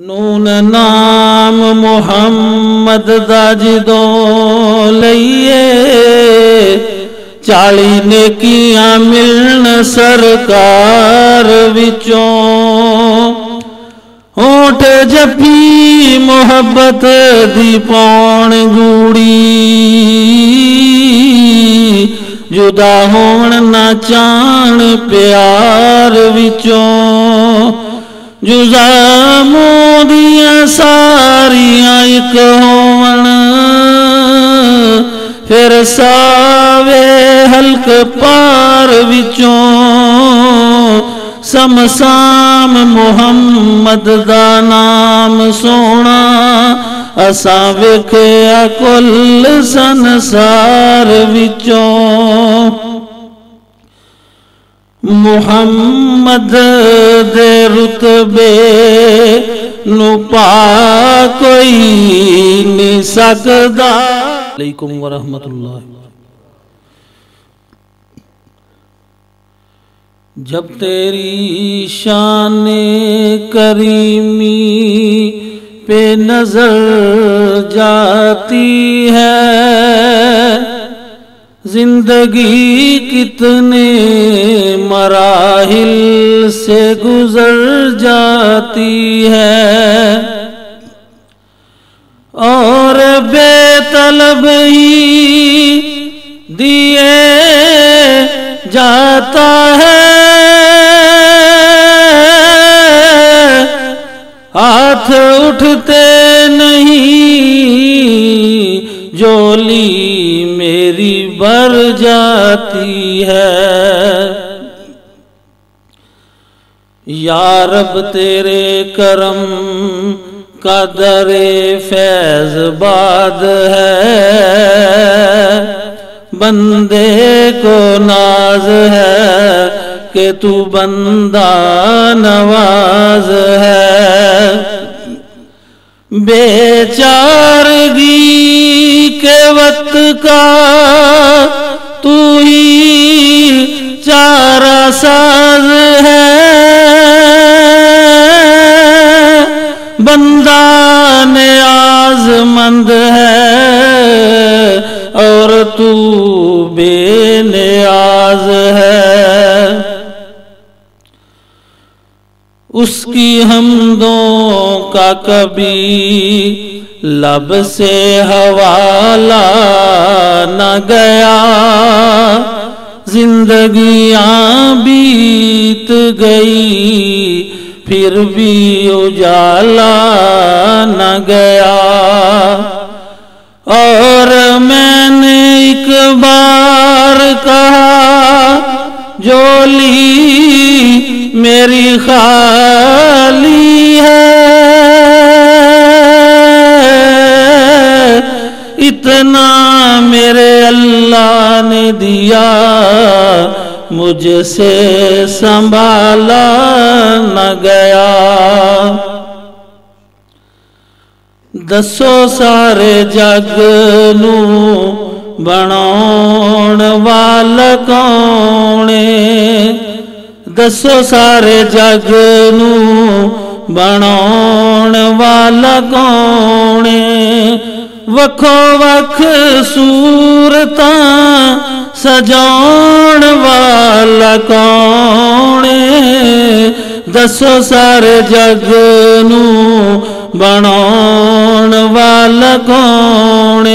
नून नाम मुहम्मद दा जदों लईए 40 नेकियां मिलन सरकार विचों। होठ जपी मुहब्बत दी पौण गूड़ी जुदा होण ना चाण प्यार विचों। जुजा मोदियां सारियां एक होवन फिर सावे हल्क पार विचों। समसाम मुहम्मद दा नाम सोना असां वेखिया कुल संसार विचों। मुहम्मद दे रुतबे नु पा कोई नहीं सकदा। अलैकुम वरहमतुल्लाह। जब तेरी शान करीमी पे नजर जाती है जिंदगी कितने मराहिल से गुजर जाती है। और बेतलब ही दिए जाता है हाथ उठते नहीं जोली मेरी भर जाती है। या रब तेरे करम का दरे फैज बाद है बंदे को नाज है कि तू बंदा नवाज है। बेचारगी के वक्त का तू ही चारा साज है बंदा नियाज़मंद है और तू बेनियाज है। उसकी हमदों का कभी लब से हवाला न गया जिंदगियां बीत गई फिर भी उजाला न गया। और मैंने एक बार कहा जोली मेरी खाली है इतना मेरे अल्लाह ने दिया मुझसे संभाला न गया। दसो सारे जग नू बनाउण वाला कौन दसो सारे जग नू बनाउण वाला कौन वखो वख सूरतां सजाउण वाला कौन दसो सारे जग नू बनाउण वाला कौन।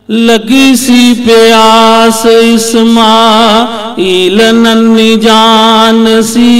लगी सी प्यास इस्माइल नन्ही जान सी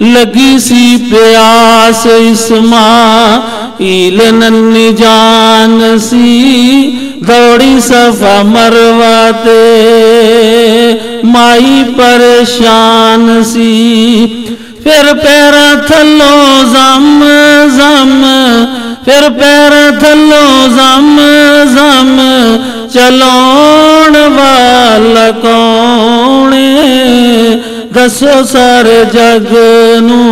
लगी सी प्यास इस्माइल नन्ही जान सी दौड़ी सफा मरवाते माई परेशान सी। फिर पैरा थलो जम जम फिर पैरा थलो जम जम चलाउण वाला कौन दसो सारे जग नू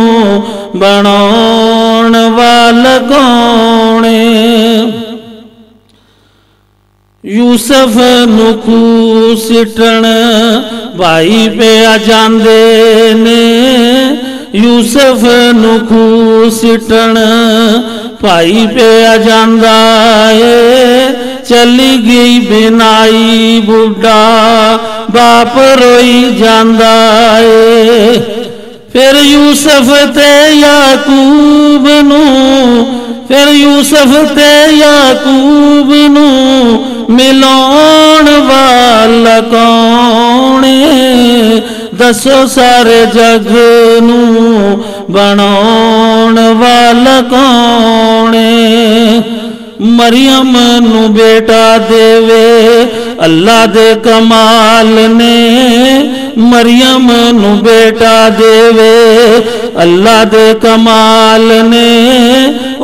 बनाउण वाला कौन। यूसुफ नुकू सिटण भाई पे आ जांदे ने यूसुफ नू खूह सिटण भाई पिया जांदा है। चली गई बिनाई बुढ़ा बाप रोई जांदा है। फिर यूसुफ ते याकूब नू फिर यूसुफ ते याकूब नू मिलाउण वाला कौन है? दसो सारे जग नू बनाउण वाला कौन है? मरियम नू बेटा देवे अल्लाह दे कमाल ने। मरियम नू बेटा देवे अल्लाह दे कमाल ने।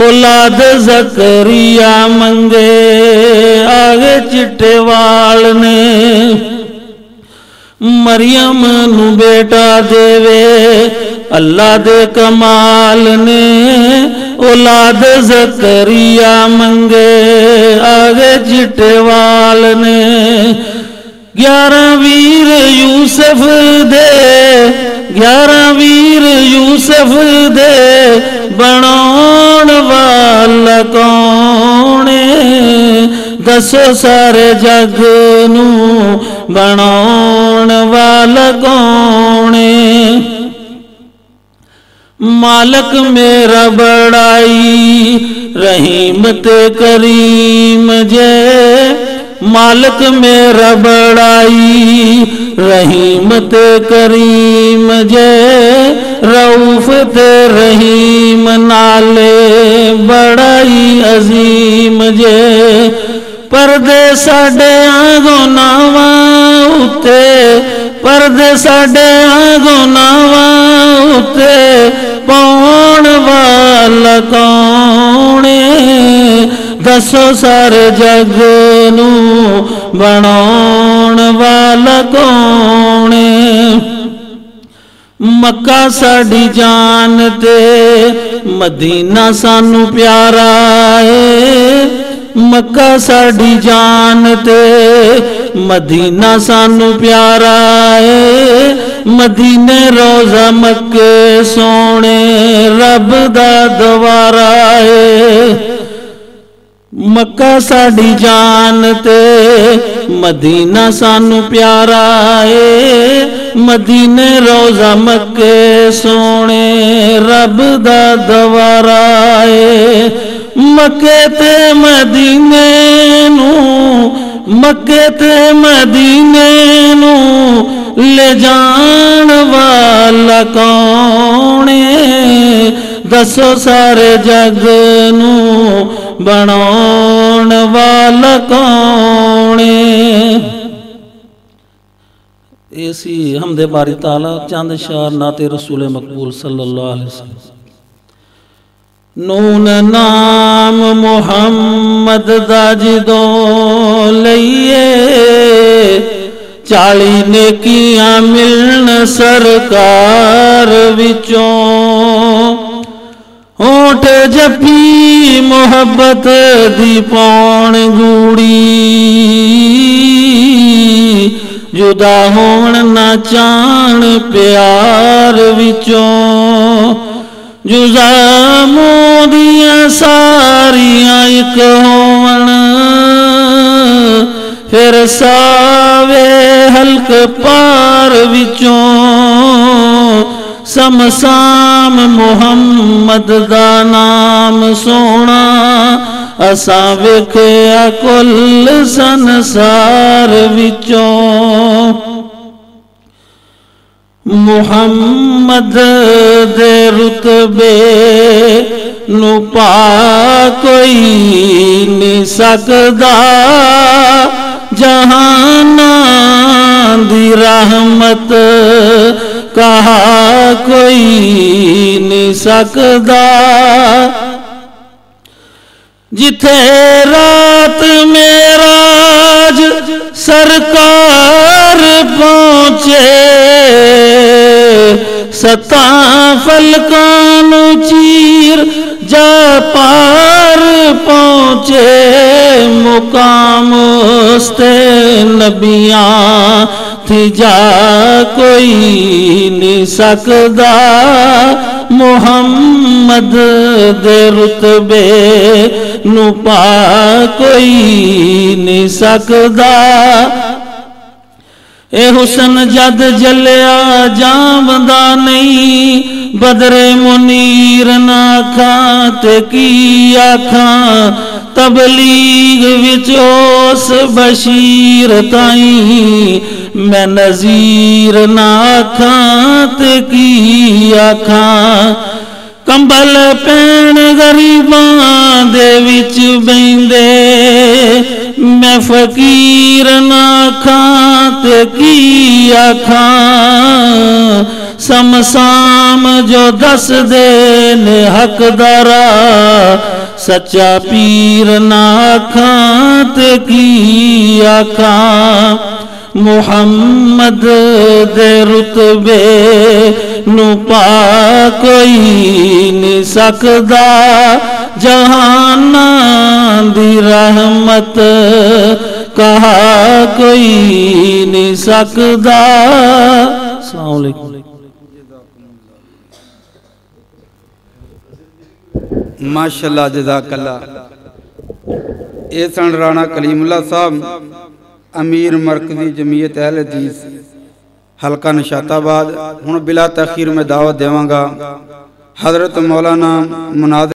औलाद जकरिया मंगे आगे चिट्टे वाल ने। मरियम नू बेटा देवे अल्लाह दे कमाल ने। औलाद जकरिया मंगे आगे चिट्टे वाल ने। 11 वीर यूसुफ दे 11 वीर यूसुफ दे बनाउण वाला कौन है? दसो सारे जग नू बनाउण वाला कौन है? मालक मेरा बड़ाई रहीम ते करीम जे। मालक मेरा बड़ाई रहीम ते करीम जे। रऊफ ते रहीम नाले बड़ाई अजीम जे। परदे साडे आगों नावा उते परदे साडे आगों नावा उते पाउण वाला कौन है? दसो सारे जग नू बनाउण वाला कौन है? मक्का साडी जान ते मदीना सानू प्यारा है। मक्का साडी जान ते मदीना सानू प्यारा है। मदीने रोजा मक्के सोने रब दा दवारा है। मक्का साडी जान ते मदीना सानू प्यारा है। मदीने रोजा मक्के सोने रब दा दवारा है। मक्के ते मदीने नू मक्के ते मदीने नू ले जान वाला कौन है? दसो सारे जग नू बनाउण वाला कौन है? ऐसी हमदे बारी ताला चंद शार नाते रसूल मकबूल सल्लल्लाहु अलैहि वसल्लम। नून नाम मुहम्मद दा जदों लईए 40 नेकियां मिलन सरकार विचों। होठ जपी मोहब्बत दी पौण गूड़ी जुदा होण ना चाण प्यार विचों। जुजा मोदियां सारियां एक होवन फिर सावे हल्क पार विचों। समसाम मुहम्मद दा नाम सोना असां वेखिया कुल संसार विचों। मुहम्मद दे रुतबे नू पा कोई नहीं सकदा। जहाना दी रहमत कहा कोई नहीं सकदा। जिथे रात मेराज सरकार पहुंचे। सता फलकान चीर जा पार पहुंचे। मुकाम उस्ते नबियां थी जा कोई नहीं सकदा मुहम्मद दे रुतबे नु पा कोई नहीं सकदा। ए हुसन जद जलिया जावदा नहीं बदरे मुनीर ना आखां ते की आखां तबलीग विच उस बशीर ताई मैं नज़ीर ना आखां ते की आखां। कंबल पैण गरीबां दे विच बैंदे मैं फकीर ना आखां ते की आखां। समसाम जो दस दे ने हकदारा सच्चा पीर ना आखां ते की आखां। मुहम्मद दे रुतबे नु पा कोई नहीं सकदा जहाना दी रहमत कहा कोई नहीं सकदा। अस्सलाम वालेकुम। माशाल्लाह जज़ाकल्लाह। ये सन राणा कलीमुल्लाह साहब अमीर मरकजी जमीयत अहल हदीस हलका निशाताबाद। हुण बिला तखीर में दावत देवांगा हज़रत मौलाना मुनाज़िर